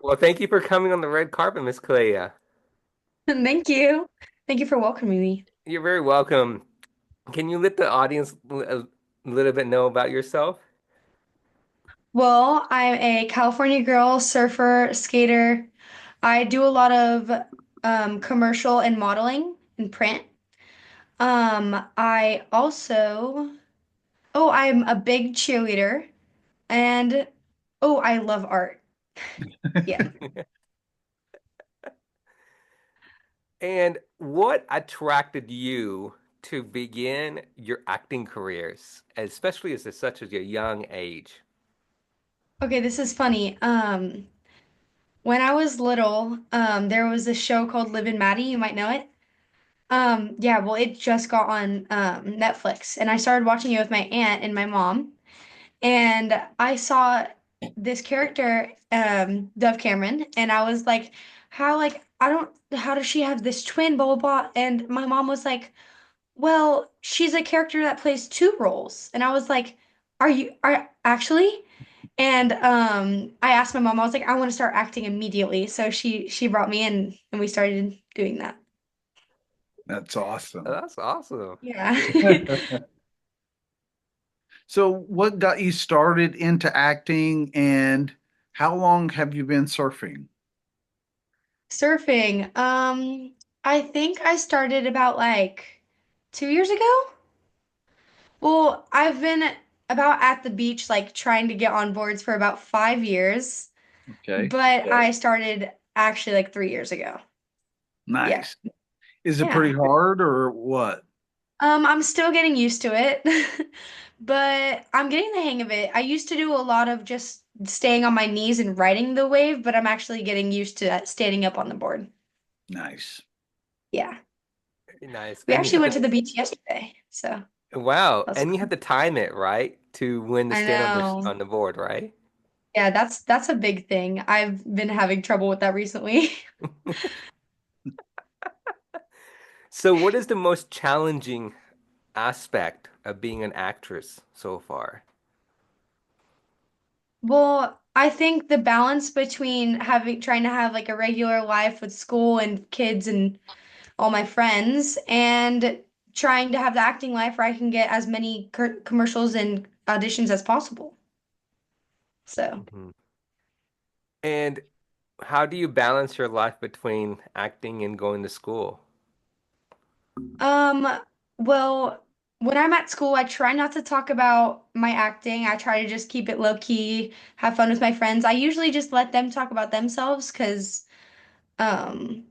Well, thank you for coming on the red carpet, Miss Kalia. Thank you. Thank you for welcoming me. You're very welcome. Can you let the audience a little bit know about yourself? Well, I'm a California girl, surfer, skater. I do a lot of commercial and modeling and print. I also, I'm a big cheerleader and I love art. Yeah. And what attracted you to begin your acting careers, especially as such as your young age? Okay, this is funny. When I was little, there was a show called Liv and Maddie. You might know it. Yeah, well, it just got on Netflix, and I started watching it with my aunt and my mom, and I saw this character, Dove Cameron, and I was like, how does she have this twin, blah blah blah? And my mom was like, well, she's a character that plays two roles, and I was like, are actually? And I asked my mom, I was like, I want to start acting immediately, so she brought me in, and we started doing that. That's Oh, awesome. that's awesome. Yeah. So, what got you started into acting, and how long have you been surfing? Surfing. I think I started about like 2 years ago. Well, I've been about at the beach, like trying to get on boards for about 5 years, Okay, but I started actually like 3 years ago. Yeah. nice. Is it pretty Yeah. hard or what? I'm still getting used to it, but I'm getting the hang of it. I used to do a lot of just staying on my knees and riding the wave, but I'm actually getting used to standing up on the board. Nice. Yeah. Very nice. We And you actually have went to, to the beach yesterday, so wow, that's and you have to time it, right? To when to I stand on know. on the board, right? Yeah, that's a big thing. I've been having trouble with that recently. So, what is the most challenging aspect of being an actress so far? Well, I think the balance between having trying to have like a regular life with school and kids and all my friends and trying to have the acting life where I can get as many commercials and auditions as possible. So, Mhm. And how do you balance your life between acting and going to school? um, well, when I'm at school, I try not to talk about my acting. I try to just keep it low key, have fun with my friends. I usually just let them talk about themselves because, um,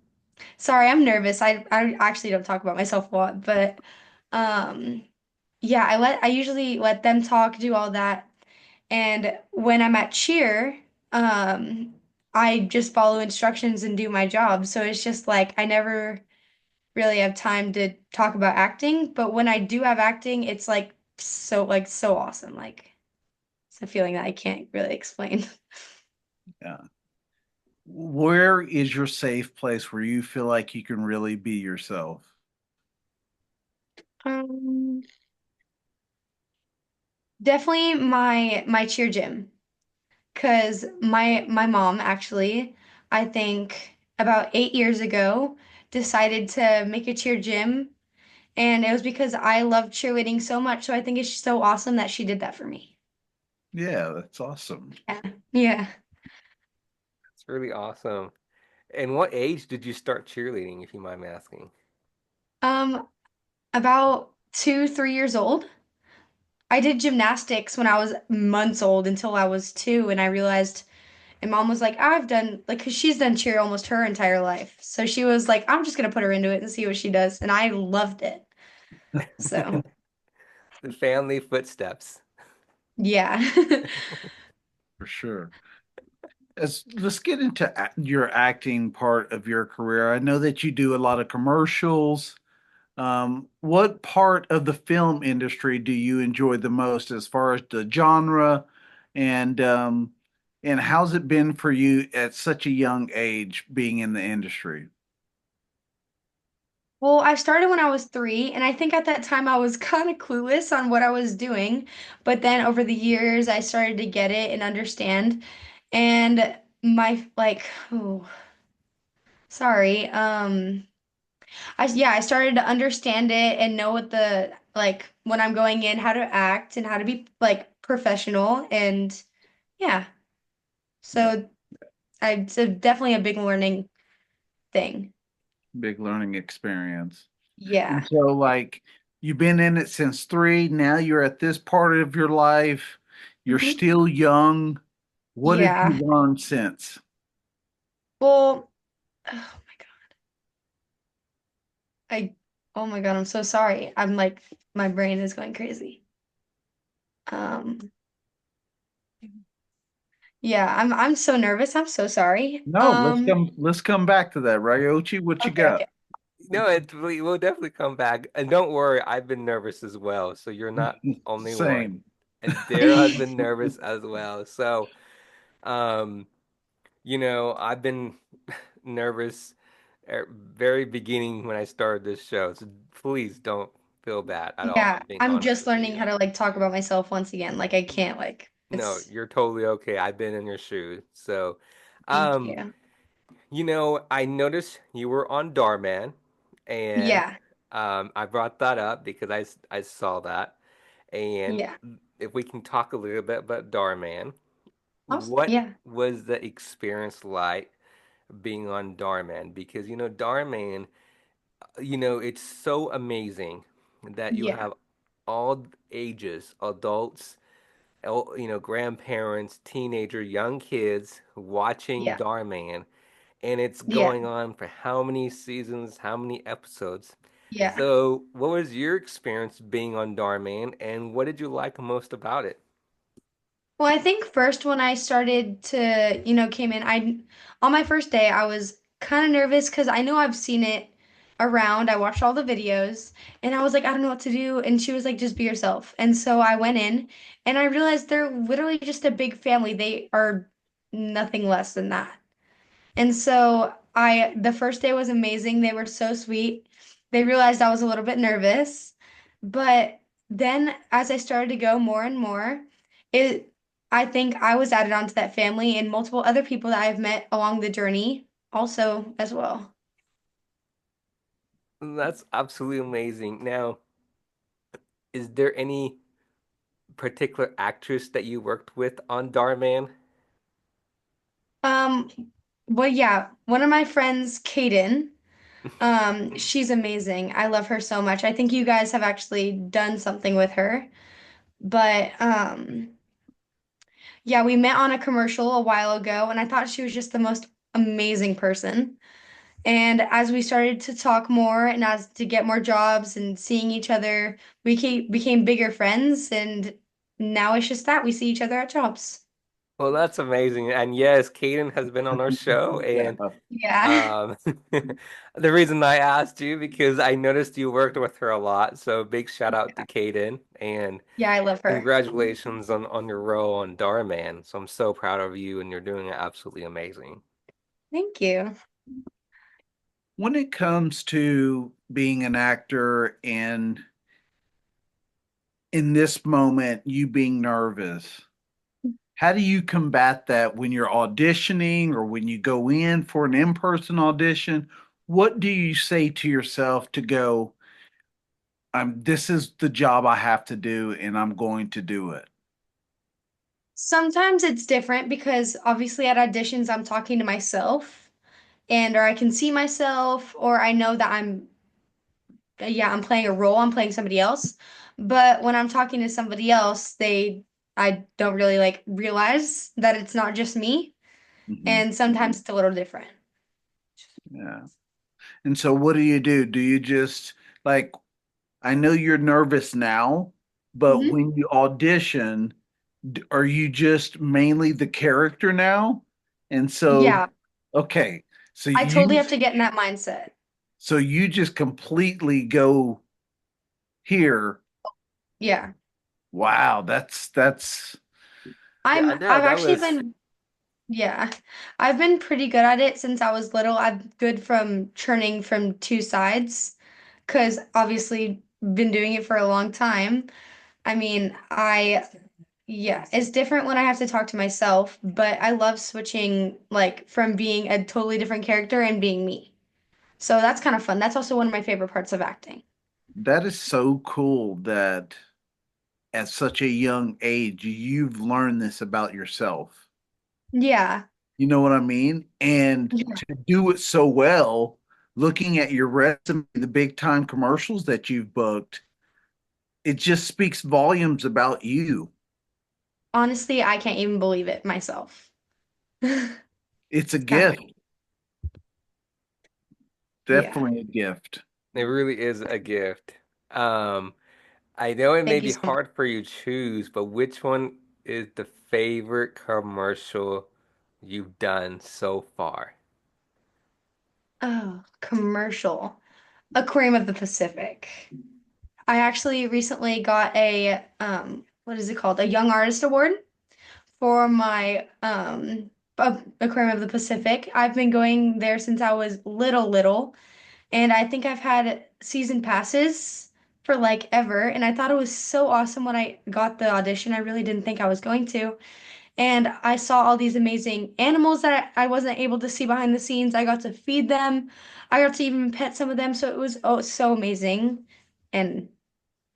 sorry, I'm nervous. I actually don't talk about myself a lot, but um, yeah, I usually let them talk, do all that. And when I'm at cheer, I just follow instructions and do my job. So it's just like I never really have time to talk about acting, but when I do have acting, it's like so awesome. Like it's a feeling that I can't really explain. Yeah. Where is your safe place where you feel like you can really be yourself? Um, Definitely my cheer gym. Because my mom actually, I think about 8 years ago, decided to make a cheer gym, and it was because I love cheerleading so much. So I think it's so awesome that she did that for me. Yeah, that's awesome. Yeah. Yeah. It's really awesome. And what age did you start cheerleading, if you mind me asking? Um, about 2, 3 years old. I did gymnastics when I was months old until I was 2, and I realized, and mom was like, I've done, like, because she's done cheer almost her entire life. So she was like, I'm just gonna put her into it and see what she does. And I loved it. So, The family footsteps. yeah. For sure. Let's get into your acting part of your career. I know that you do a lot of commercials. What part of the film industry do you enjoy the most as far as the genre and and how's it been for you at such a young age being in the industry? Well, I started when I was 3, and I think at that time I was kind of clueless on what I was doing. But then over the years, I started to get it and understand. And my like, oh, sorry. I started to understand it and know what the like when I'm going in, how to act and how to be like professional and yeah. Yeah, So it's definitely a big learning thing. big learning experience. And Yeah. so, like, you've been in it since three. Now you're at this part of your life. You're Hmm. still young. What have you Yeah. learned since? Well, oh my God. I oh my God, I'm so sorry. I'm like my brain is going crazy. Um yeah, I'm so nervous. I'm so sorry. No, let's come back to that. Ryochi, what you Okay, got? okay. No, we will definitely come back. And don't worry, I've been nervous as well. So you're not only one. Same. And Daryl has been nervous as well. So, um, I've been nervous at very beginning when I started this show. So please don't feel bad at all. Yeah, I'm being I'm honest just with learning you. how to like talk about myself once again. Like I can't like No, it's you're totally okay. I've been in your shoes. So, thank um, you. I noticed you were on Darman, and Yeah. I brought that up because I saw that. And Yeah. if we can talk a little bit about Darman, what Yeah. was the experience like being on Darman? Because Darman, it's so amazing that you Yeah. have all ages, adults, grandparents, teenager, young kids watching Yeah. Darman, and it's Yeah. going on for how many seasons, how many episodes. Yeah. So, what was your experience being on Darman, and what did you like most about it? Well, I think first when I started to, came in, I on my first day I was kind of nervous because I know I've seen it around. I watched all the videos and I was like, I don't know what to do. And she was like, just be yourself. And so I went in and I realized they're literally just a big family. They are nothing less than that. And so the first day was amazing. They were so sweet. They realized I was a little bit nervous, but then as I started to go more and more, it, I think I was added onto that family and multiple other people that I've met along the journey also as well. That's absolutely amazing. Now, is there any particular actress that you worked with on Darman? Um, well, yeah, one of my friends, Kaden, she's amazing. I love her so much. I think you guys have actually done something with her, but yeah, we met on a commercial a while ago, and I thought she was just the most amazing person. And as we started to talk more and as to get more jobs and seeing each other, became bigger friends. And now it's just that we see each other at jobs. Well, that's amazing. And yes, Kaden has been on our show, Yeah. and Yeah. um, the reason I asked you because I noticed you worked with her a lot. So big shout out to Kaden, and Yeah, I love her. congratulations on your role on Darman. So I'm so proud of you, and you're doing absolutely amazing. Thank you. When it comes to being an actor and in this moment, you being nervous, how do you combat that when you're auditioning or when you go in for an in-person audition? What do you say to yourself to go, this is the job I have to do and I'm going to do it? Sometimes it's different because obviously at auditions I'm talking to myself and or I can see myself or I know that I'm playing a role, I'm playing somebody else. But when I'm talking to somebody else, I don't really like realize that it's not just me. Mhm. And sometimes it's a little different. Yeah. And so what do you do? Do you just like, I know you're nervous now, but Hmm. when you audition, are you just mainly the character now? And so, Yeah, okay, so I totally you have to get in that mindset. just completely go here. Yeah. Wow, that's Yeah, I know I've that actually was. been yeah. I've been pretty good at it since I was little. I'm good from churning from two sides because obviously been doing it for a long time. I mean, I Yeah, it's different when I have to talk to myself, but I love switching like from being a totally different character and being me. So that's kind of fun. That's also one of my favorite parts of acting. That is so cool that at such a young age you've learned this about yourself. Yeah. You know what I mean? And Yeah. to do it so well, looking at your resume, the big time commercials that you've booked, it just speaks volumes about you. Honestly, I can't even believe it myself. It's a It's kind of gift, crazy. Yeah. definitely a gift. It really is a gift. Um, I know it may Thank you be so much. hard for you to choose, but which one is the favorite commercial you've done so far? Oh, commercial. Aquarium of the Pacific. I actually recently got a what is it called? A Young Artist Award for my Aquarium of the Pacific. I've been going there since I was little, and I think I've had season passes for like ever, and I thought it was so awesome when I got the audition. I really didn't think I was going to. And I saw all these amazing animals that I wasn't able to see behind the scenes. I got to feed them. I got to even pet some of them, so it was oh so amazing. And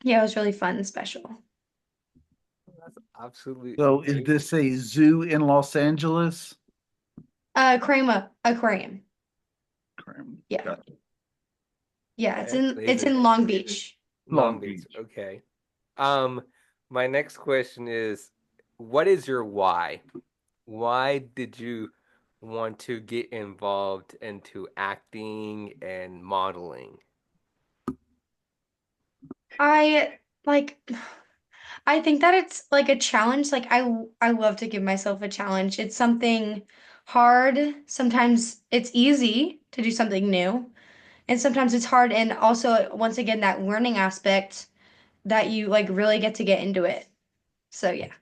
yeah, it was really fun and special. That's absolutely So, is amazing. this a zoo in Los Angeles? Aquarium. Yeah. Got Yeah, Okay, that's it's amazing. in Long Beach. Long Long Beach. Beach. Okay. Um, my next question is, what is your why? Why did you want to get involved into acting and modeling? I like I think that it's like a challenge. Like I love to give myself a challenge. It's something hard. Sometimes it's easy to do something new, and sometimes it's hard. And also, once again, that learning aspect that you like really get to get into it. So yeah.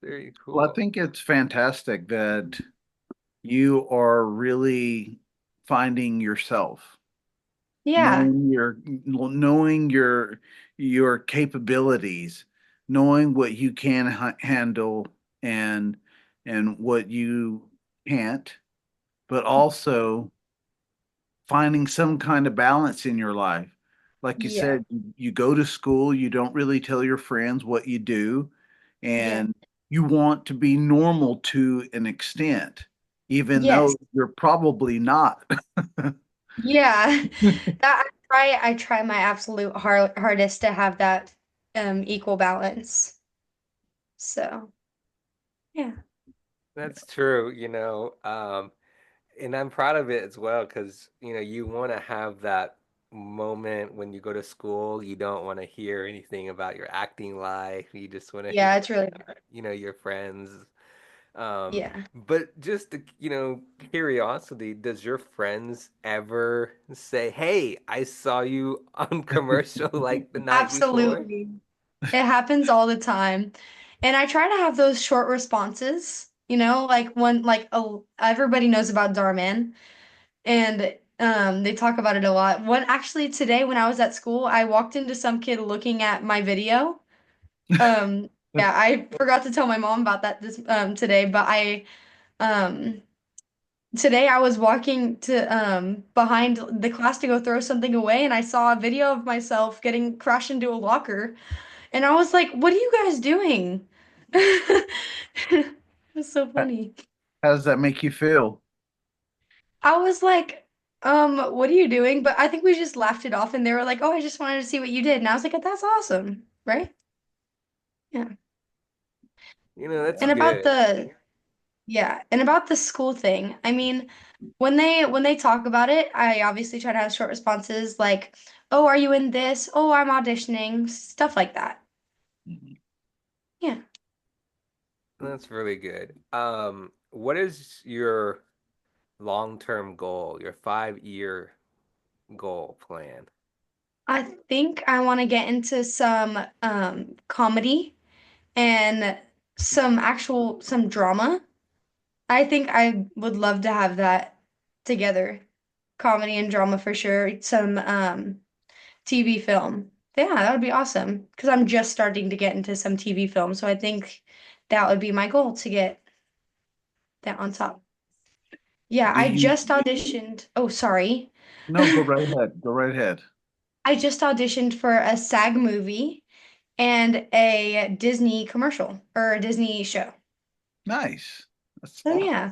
Very Well, I cool. think it's fantastic that you are really finding yourself, Yeah. knowing your capabilities, knowing what you can handle and what you can't, but also finding some kind of balance in your life. Like you Yeah. said, you go to school, you don't really tell your friends what you do, Yeah. and you want to be normal to an extent, even Yes. though you're probably not. Yeah. That I try my absolute hardest to have that equal balance. So, yeah. That's true, and I'm proud of it as well because, you want to have that moment when you go to school. You don't want to hear anything about your acting life. You just want to hear, Yeah, it's really your friends. Um, yeah. but just, curiosity, does your friends ever say, "Hey, I saw you on commercial like the night before"? Absolutely. It happens all the time. And I try to have those short responses, like when everybody knows about Darman and they talk about it a lot. When actually today when I was at school, I walked into some kid looking at my video. Yeah, I forgot to tell my mom about that this today, but I um today I was walking to behind the class to go throw something away and I saw a video of myself getting crashed into a locker. And I was like, what are you guys doing? It was so How funny. does that make you feel? I was like, what are you doing? But I think we just laughed it off and they were like, oh, I just wanted to see what you did. And I was like, that's awesome, right? Yeah. That's And about good. the school thing. I mean, when they talk about it, I obviously try to have short responses like, oh, are you in this? Oh, I'm auditioning, stuff like that. Yeah. That's really good. What is your long-term goal, your 5-year goal plan? I think I want to get into some comedy and some drama. I think I would love to have that together. Comedy and drama for sure. Some TV film. Yeah, that would be awesome. Because I'm just starting to get into some TV film, so I think that would be my goal to get that on top. Yeah, Do I you? just auditioned. Oh, sorry. No, go right ahead. Go right ahead. I just auditioned for a SAG movie and a Disney commercial or a Disney show. Nice. That's So awesome. yeah.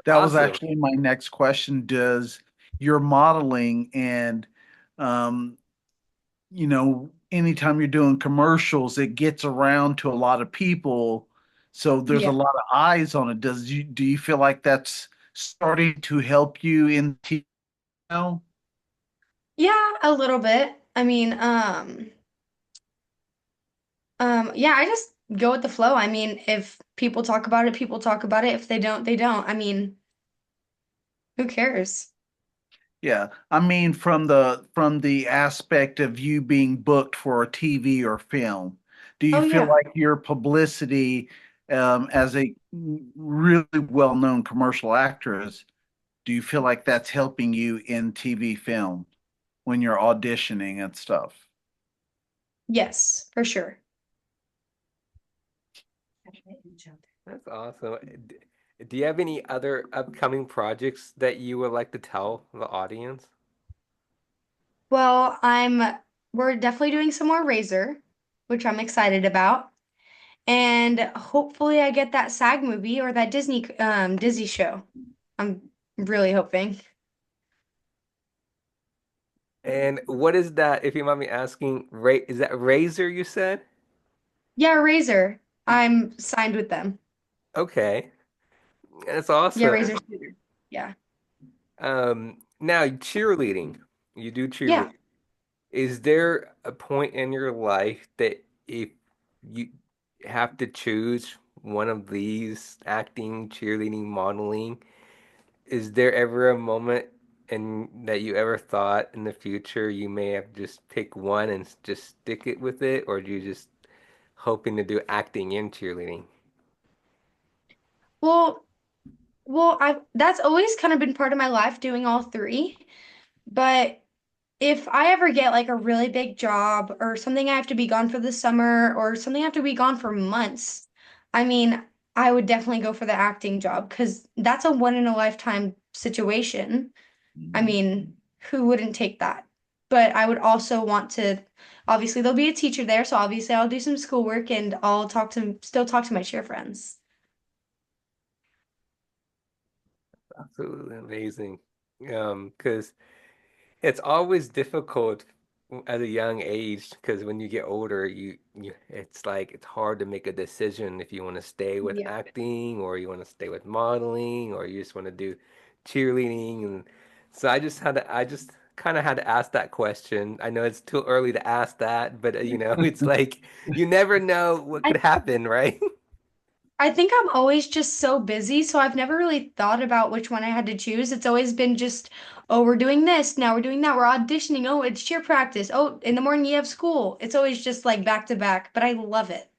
That was Awesome. actually my next question. Does your modeling and, um, anytime you're doing commercials, it gets around to a lot of people. So there's a Yeah. lot of eyes on it. Do you feel like that's starting to help you in TV now? Yeah, a little bit. I mean, yeah, I just go with the flow. I mean, if people talk about it, people talk about it. If they don't, they don't. I mean, who cares? Yeah, I mean from the aspect of you being booked for a TV or film, do you Oh feel yeah. like your publicity as a really well-known commercial actress, do you feel like that's helping you in TV film when you're auditioning and stuff? Yes, for sure. That's awesome. Do you have any other upcoming projects that you would like to tell the audience? Well, we're definitely doing some more Razor, which I'm excited about. And hopefully I get that SAG movie or that Disney show. I'm really hoping. And what is that, if you mind me asking, Ra is that Razor you said? Yeah, Razor. I'm signed with them. Okay. That's Yeah, awesome. Razor Scooter. Yeah. Now cheerleading. You do cheerleading. Yeah. Is there a point in your life that if you have to choose one of these, acting, cheerleading, modeling, is there ever a moment in that you ever thought in the future you may have just pick one and just stick it with it, or do you just hoping to do acting and cheerleading? Well, I that's always kind of been part of my life doing all three. But if I ever get like a really big job or something I have to be gone for the summer or something I have to be gone for months, I mean, I would definitely go for the acting job because that's a one in a lifetime situation. I mean, who wouldn't take that? But I would also want to, obviously, there'll be a teacher there, so obviously I'll do some schoolwork and I'll still talk to my cheer friends. Absolutely amazing. Because it's always difficult at a young age because when you get older, you it's like it's hard to make a decision if you want to stay with Yeah. acting or you want to stay with modeling or you just want to do cheerleading. And so I just kind of had to ask that question. I know it's too early to ask that, but it's like you never know what I could happen, right? I think I'm always just so busy, so I've never really thought about which one I had to choose. It's always been just, oh, we're doing this, now we're doing that, we're auditioning, oh, it's cheer practice, oh, in the morning you have school. It's always just like back to back, but I love it.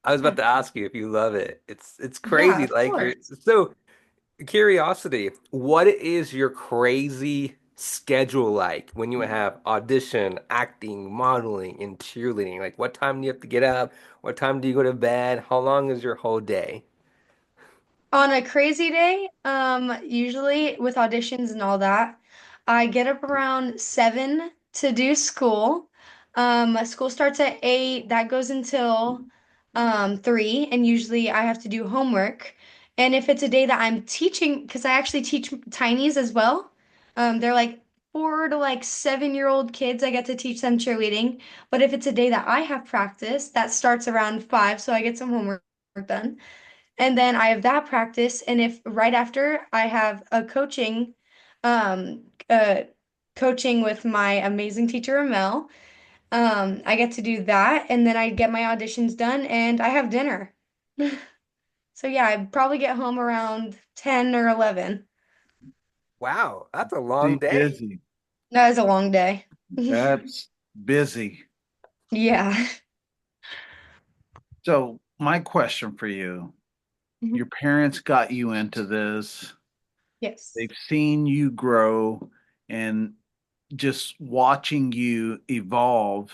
I was about Yeah. to ask you if you love it. It's Yeah, crazy. of Like you're course. so curiosity, what is your crazy schedule like when you have audition, acting, modeling, and cheerleading? Like, what time do you have to get up? What time do you go to bed? How long is your whole day? On a crazy day, usually with auditions and all that, I get up around 7 to do school. School starts at 8, that goes until 3, and usually I have to do homework. And if it's a day that I'm teaching, because I actually teach tinies as well, they're like 4 to like 7-year-old kids, I get to teach them cheerleading. But if it's a day that I have practice, that starts around 5, so I get some homework done. And then I have that practice. And if right after I have a um, uh, coaching with my amazing teacher, Ramel, I get to do that. And then I get my auditions done and I have dinner. So yeah, I probably get home around 10 or 11. Wow, that's a long Busy, day. busy. That is a long day. That's busy. Yeah. So my question for you, Mhm. your parents got you into this. Yes. They've seen you grow and just watching you evolve,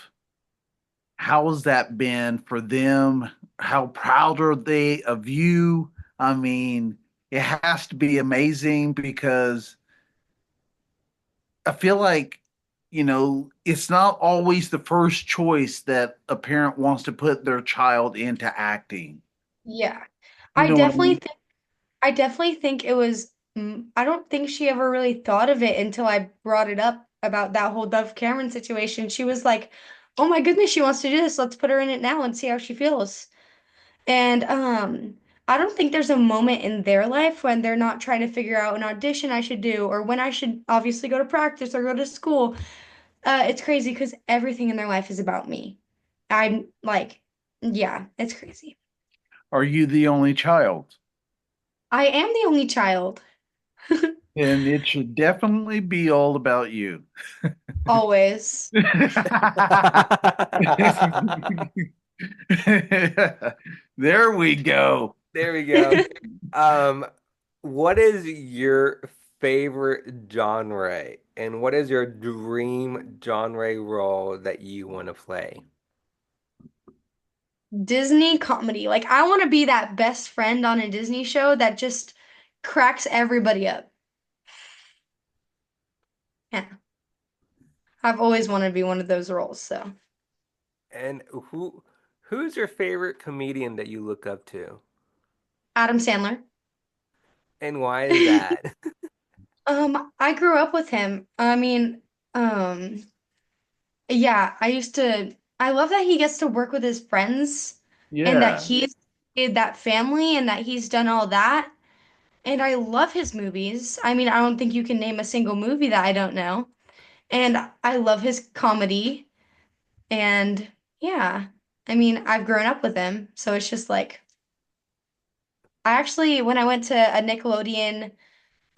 how has that been for them? How proud are they of you? I mean, it has to be amazing because I feel like, it's not always the first choice that a parent wants to put their child into acting. Yeah. You I know what I definitely mean? think I definitely think it was I don't think she ever really thought of it until I brought it up about that whole Dove Cameron situation. She was like, "Oh my goodness, she wants to do this. Let's put her in it now and see how she feels." And I don't think there's a moment in their life when they're not trying to figure out an audition I should do or when I should obviously go to practice or go to school. It's crazy because everything in their life is about me. I'm like, yeah, it's crazy. Are you the only child? I am the only child, And it should definitely be all about you. always. There we go. There we go. Um, what is your favorite genre and what is your dream genre role that you want to play? Disney comedy. Like, I want to be that best friend on a Disney show that just cracks everybody up. Yeah, I've always wanted to be one of those roles, so. And who's your favorite comedian that you look up to? Adam Sandler. And why is that? I grew up with him. I mean, um, yeah, I love that he gets to work with his friends and that Yeah, he's in that family and that he's done all that. And I love his movies. I mean, I don't think you can name a single movie that I don't know. And I love his comedy. And yeah, I mean, I've grown up with him. So it's just like, I actually, when I went to a Nickelodeon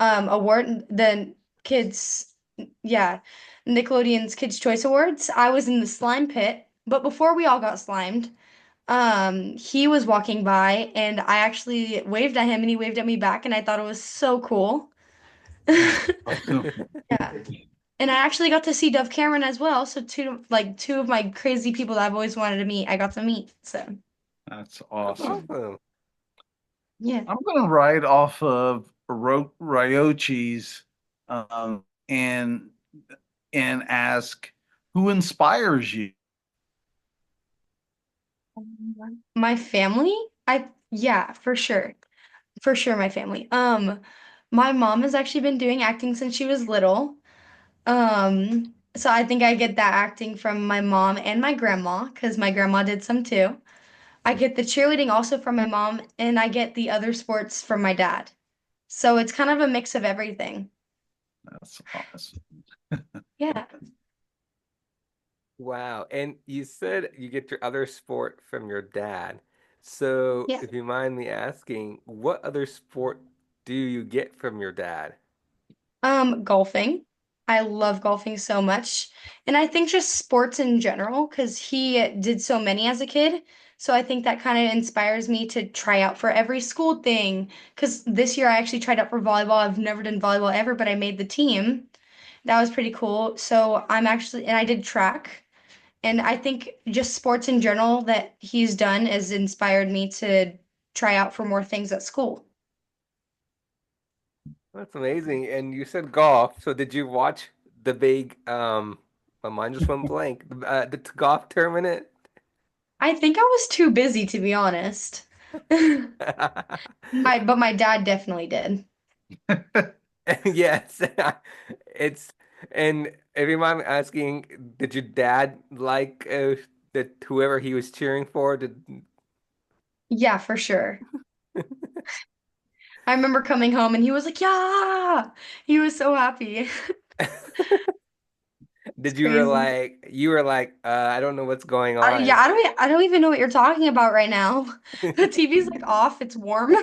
award, the kids, yeah, Nickelodeon's Kids Choice Awards. I was in the slime pit, but before we all got slimed, he was walking by and I actually waved at him and he waved at me back and I thought it was so cool. that's awesome. Yeah. And I actually got to see Dove Cameron as well. So two of my crazy people that I've always wanted to meet, I got to meet. So That's That's awesome. awesome. yeah. I'm gonna write off of Ryochi's and ask who inspires you. My family? Yeah, for sure. For sure, my family. My mom has actually been doing acting since she was little. So I think I get that acting from my mom and my grandma, because my grandma did some too. I get the cheerleading also from my mom, and I get the other sports from my dad. So it's kind of a mix of everything. That's awesome. Yeah. Wow. And you said you get your other sport from your dad. So, Yeah. if you mind me asking, what other sport do you get from your dad? Golfing. I love golfing so much. And I think just sports in general, because he did so many as a kid. So I think that kind of inspires me to try out for every school thing. Because this year I actually tried out for volleyball. I've never done volleyball ever, but I made the team. That was pretty cool. So and I did track. And I think just sports in general that he's done has inspired me to try out for more things at school. That's amazing. And you said golf. So, did you watch the big, my mind just went blank, the golf tournament? I think I was too busy, to be honest. But my dad definitely did. Yes. It's, and if you mind me asking, did your dad like that whoever he was cheering for? Did Yeah, for sure. I remember coming home and he was like, "Yeah!" He was so happy. It's did crazy. you were like, I don't know what's going Yeah, on. I don't even know what you're talking about right now. The TV's like off, it's warm.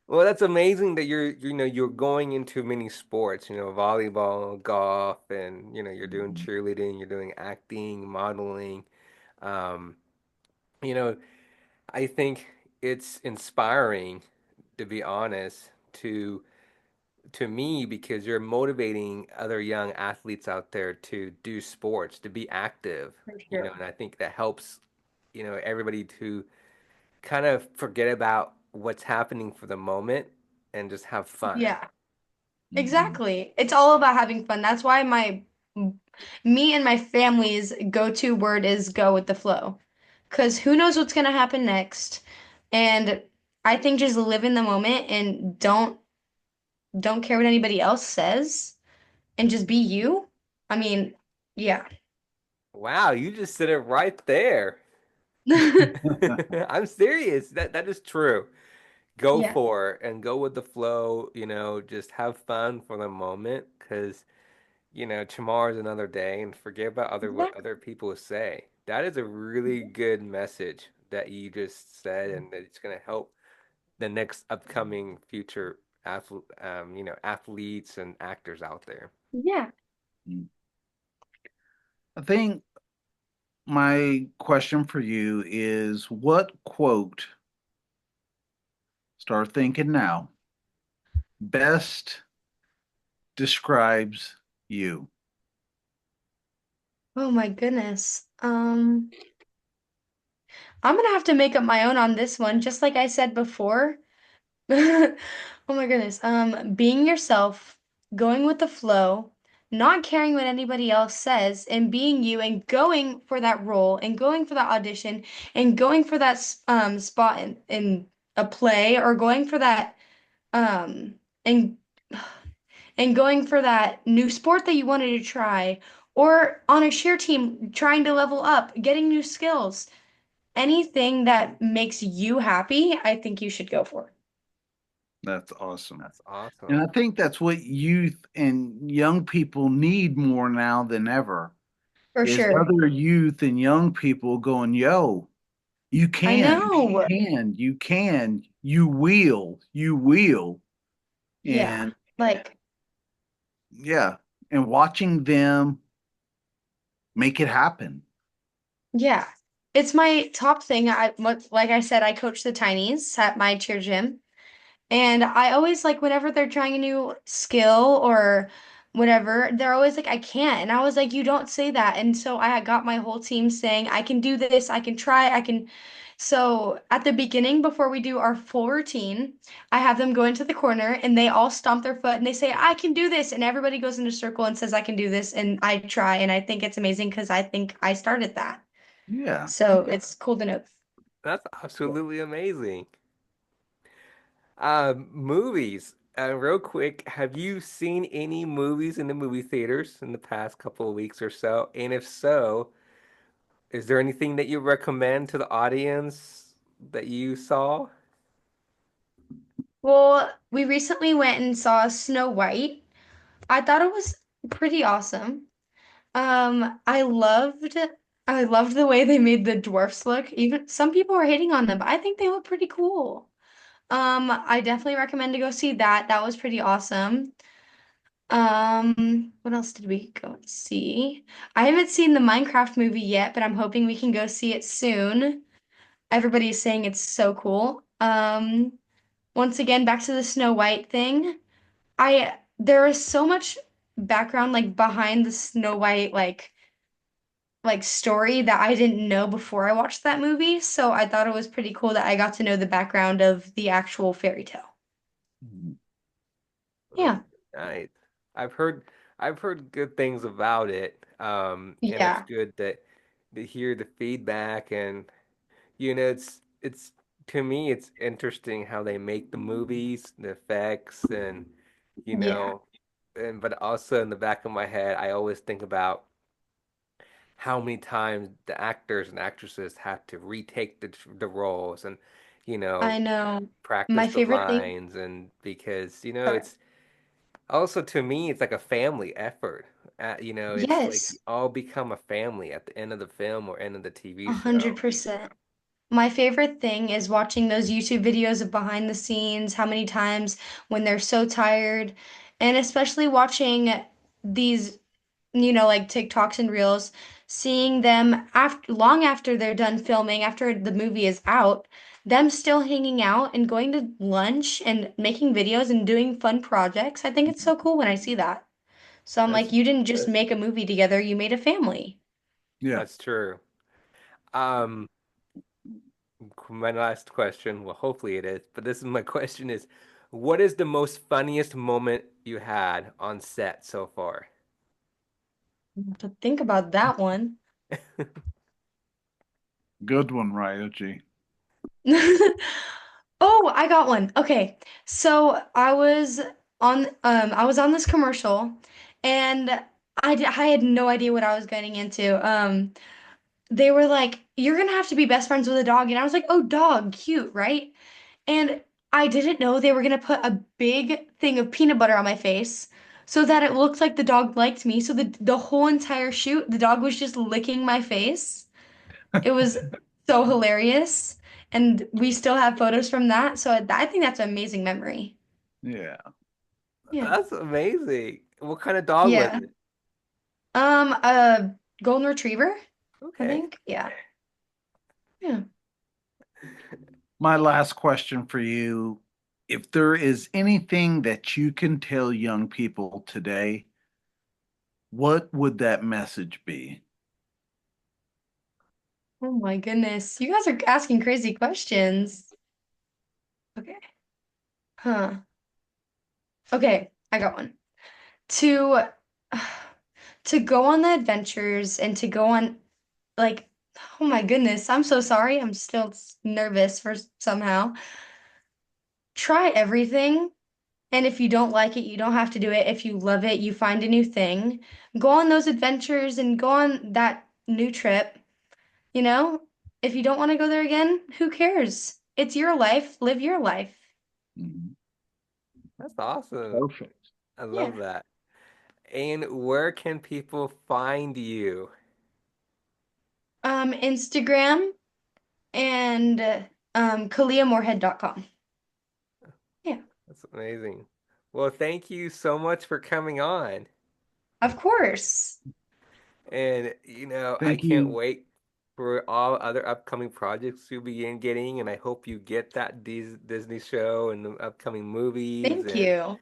Well, that's amazing that you're going into many sports, volleyball, golf, and you're doing cheerleading, you're doing acting, modeling. Um, you know, I think it's inspiring, to be honest, to to me because you're motivating other young athletes out there to do sports, to be active, For and sure. I think that helps, everybody to kind of forget about what's happening for the moment and just have fun. Yeah, Mhm. exactly. It's all about having fun. That's why me and my family's go-to word is go with the flow. Because who knows what's gonna happen next? And I think just live in the moment and don't care what anybody else says and just be you. I mean, yeah. Wow, you just said it right there. I'm serious. That is true. Go Yeah, for it and go with the flow, just have fun for the moment because, tomorrow's another day and forget about what exactly. other people say. That is a really good message that you just said and that it's going to help the next upcoming future athletes and actors out there. Yeah. I think my question for you is what quote, start thinking now, best describes you? Oh my goodness. I'm gonna have to make up my own on this one, just like I said before. Oh my goodness. Being yourself, going with the flow, not caring what anybody else says, and being you and going for that role and going for that audition and going for that spot in a play or going for that um and and going for that new sport that you wanted to try or on a cheer team trying to level up, getting new skills. Anything that makes you happy, I think you should go for. That's awesome. That's And I awesome. think that's what youth and young people need more now than ever For is sure. other youth and young people going, yo, I know. you will. Yeah. And Like, yeah, and watching them make it happen. yeah. It's my top thing. Like I said, I coach the tinies at my cheer gym. And I always like whenever they're trying a new skill or whatever, they're always like, I can't. And I was like, you don't say that. And so I got my whole team saying, I can do this, I can try, I can. So at the beginning, before we do our full routine, I have them go into the corner and they all stomp their foot and they say, I can do this. And everybody goes in a circle and says, I can do this. And I try. And I think it's amazing because I think I started that. Yeah. So it's cool to know. That's absolutely amazing. Movies. Real quick, have you seen any movies in the movie theaters in the past couple of weeks or so? And if so, is there anything that you recommend to the audience that you saw? Well, we recently went and saw Snow White. I thought it was pretty awesome. I loved the way they made the dwarfs look. Even some people were hating on them, but I think they look pretty cool. I definitely recommend to go see that. That was pretty awesome. What else did we go and see? I haven't seen the Minecraft movie yet, but I'm hoping we can go see it soon. Everybody's saying it's so cool. Once again, back to the Snow White thing. There is so much background like behind the Snow White like story that I didn't know before I watched that movie. So I thought it was pretty cool that I got to know the background of the actual fairy tale. Okay, Yeah. nice. I've heard good things about it. And it's Yeah. good that to hear the feedback and it's to me it's interesting how they make the movies, the effects and you Yeah. know and but also in the back of my head I always think about how many times the actors and actresses have to retake the roles and you I know know. practice My the favorite thing. lines and because Sorry. it's also to me it's like a family effort. It's like you Yes, all become a family at the end of the film or end of the TV a show. hundred percent. My favorite thing is watching those YouTube videos of behind the scenes, how many times when they're so tired, and especially watching these, like TikToks and Reels. seeing them after long after they're done filming, after the movie is out, them still hanging out and going to lunch and making videos and doing fun projects. I think it's so cool when I see that. So I'm That's like, you didn't just make a movie together, you made a family. Yeah. that's true. Um, my last question, well, hopefully it is, but this is my question is, what is the most funniest moment you had on set so far? I have to think about that one. Good one, Ryoji. Oh, I got one. Okay. So I was on this commercial and I had no idea what I was getting into. They were like, "You're gonna have to be best friends with a dog." And I was like, "Oh, dog, cute, right?" And I didn't know they were gonna put a big thing of peanut butter on my face so that it looked like the dog liked me. So the whole entire shoot, the dog was just licking my face. It was so hilarious. And we still have photos from that. So I think that's an amazing memory. Yeah. Yeah. That's amazing. What kind of dog was Yeah. it? A golden retriever, I Okay. think. Yeah. Yeah. My last question for you, if there is anything that you can tell young people today, what would that message be? Oh my goodness. You guys are asking crazy questions. Okay. Huh. Okay, I got one. To to go on the adventures and to go on like oh my goodness, I'm so sorry. I'm still nervous for somehow. Try everything. And if you don't like it, you don't have to do it. If you love it, you find a new thing. Go on those adventures and go on that new trip. You know, if you don't want to go there again, who cares? It's your life. Live your life. Mhm. That's awesome. Perfect. I love Yeah. that. And where can people find you? Instagram and KaliaMorehead.com. Yeah, That's amazing. Well, thank you so much for coming on. of course. And, I Thank can't you. wait for all other upcoming projects you begin getting. And I hope you get that Disney show and the upcoming movies Thank and you.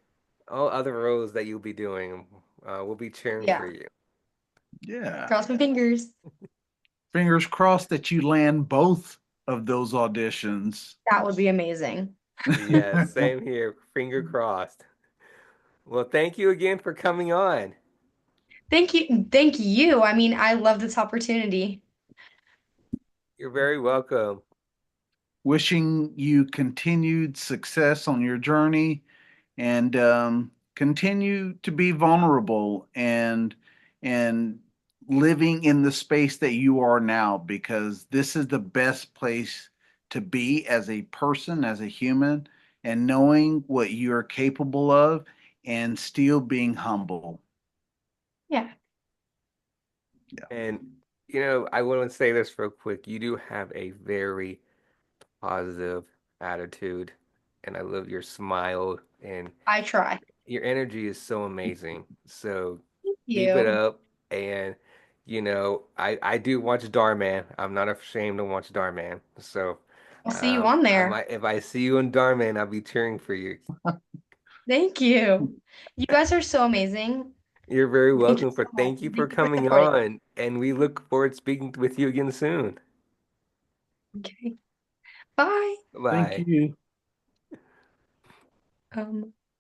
all other roles that you'll be doing. We'll be Oh, cheering for yeah. you. Yeah. Cross my fingers. Fingers crossed that you land both of those auditions. That would be amazing. Yeah, same here. Finger crossed. Well, thank you again for coming on. Thank you. Thank you. I mean, I love this opportunity. You're very welcome. Wishing you continued success on your journey and continue to be vulnerable and living in the space that you are now because this is the best place to be as a person, as a human, and knowing what you're capable of and still being humble. Yeah, Yeah. And, I want to say this real quick. You do have a very positive attitude, and I love your smile, and I try. your energy is so amazing. So Thank keep it you. up. And, I do watch Darman. I'm not ashamed to watch Darman. So I'll see you on I there. might, if I see you in Darman, I'll be cheering for you. Thank you. You guys are so amazing. You're very Thank you welcome so for much. thank you for Thank you for coming supporting. on, and we look forward to speaking with you again soon. Okay. Bye. Thank Bye. you.